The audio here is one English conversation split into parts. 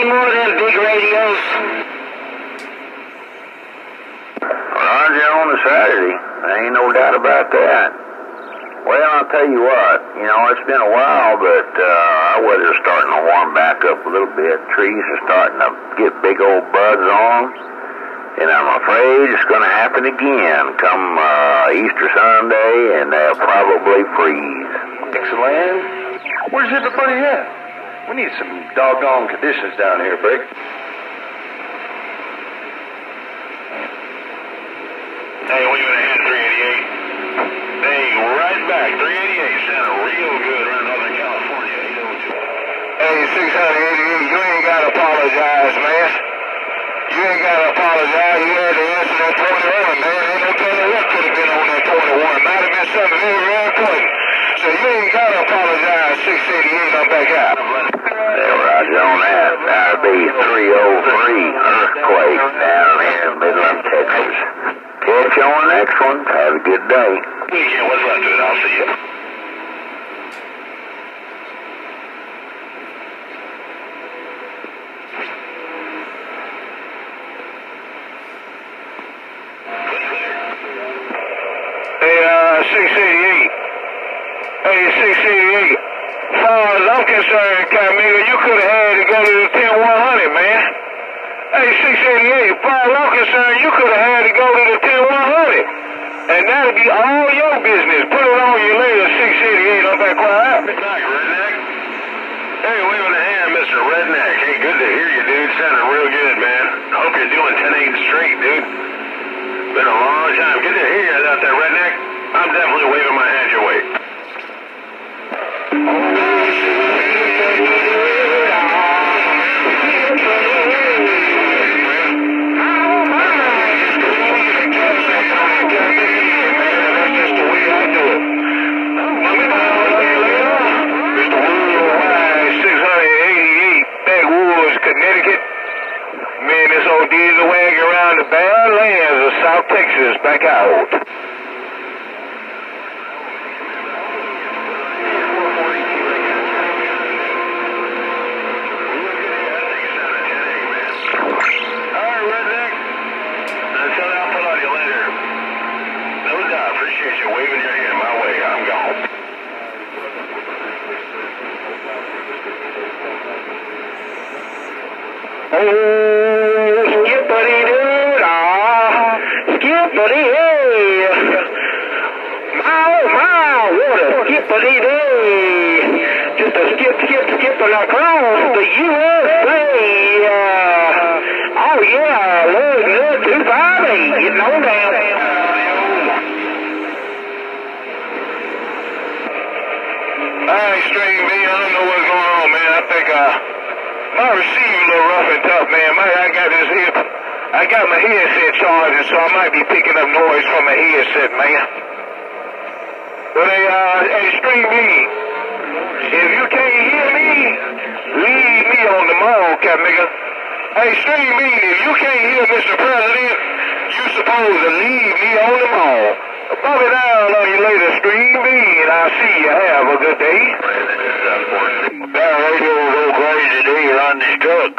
any more of them big radios? Roger on a Saturday. There ain't no doubt about that. Well, I'll tell you what, it's been a while, but our weather's starting to warm back up a little bit. Trees are starting to get big old buds on them, and I'm afraid it's going to happen again come Easter Sunday, and they'll probably freeze. Excellent. Where's everybody at? We need some doggone conditions down here, Brick. Hey, we've been ahead 388. Hey, right back. 388 sounded real good around Northern California. 802. Hey, 688, you ain't got to apologize, man. You ain't got to apologize. You had to answer that 21, man. Ain't no telling what could have been on that 21. Might have been something very, very important. So you ain't got to apologize, 688. I'm back out. Yeah, Roger on that. That'll be 303 earthquake down here in Midland, Texas. Catch you on the next one. Have a good day. Weekend, what's left of it? I'll see you. Hey, 688. Hey, 688. As far as I'm concerned, Camila, you could have had to go to the 10100, man. Hey, 688, as far as I'm concerned, you could have had to go to the 10100. And that'll be all your business. Put it on you later, 688. I'm back quiet. Good night, Redneck. Hey, waving a hand, Mr. Redneck. Hey, good to hear you, dude. Sounded real good, man. Hope you're doing 10-8 straight, dude. Been a long time. Good to hear you out there, Redneck. I'm definitely waving my hand your way. Connecticut. Man, this old diesel wagon around the Badlands of South Texas back out. Alright, Redneck. Until I'll pull on you later. No doubt. Appreciate you waving your hand my way. I'm gone. Oh, skippity-doo-dah, skippity-hey. My, what a skippity-day. Just a skipping across the USA. Oh, yeah, Lord, 258, getting on down. All right, String B, I don't know what's going on, man. I think, my receiver a little rough and tough, man. I got my headset charging, so I might be picking up noise from my headset, man. But hey, String B, if you can't hear me, leave me on the mall, cat nigga. Hey, String B, if you can't hear Mr. President, you supposed to leave me on the mall. Bump it down on you later, String B, and I'll see you. Have a good day. That radio's go crazy today on this truck.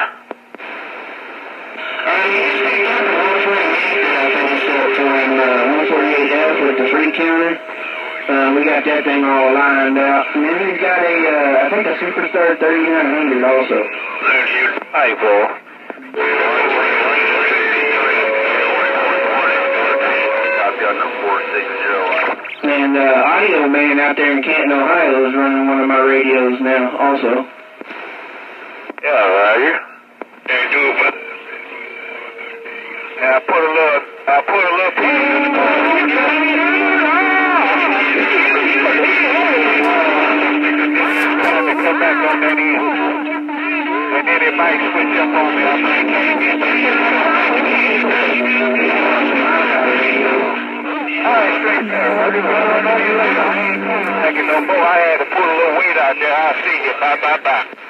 With the free counter. We got that thing all lined out. And then he's got I think a Superstar 3900 also. Hi, Paul. I've got no 460. And Audio Man out there in Canton, Ohio is running one of my radios now also. Yeah, Roger. Hey, dude, I put a little piece. Come back on that end. And then it might switch up on me. Alright, straight there. I know you later. Taking no more. I had to put a little weight out there. I'll see you. Bye.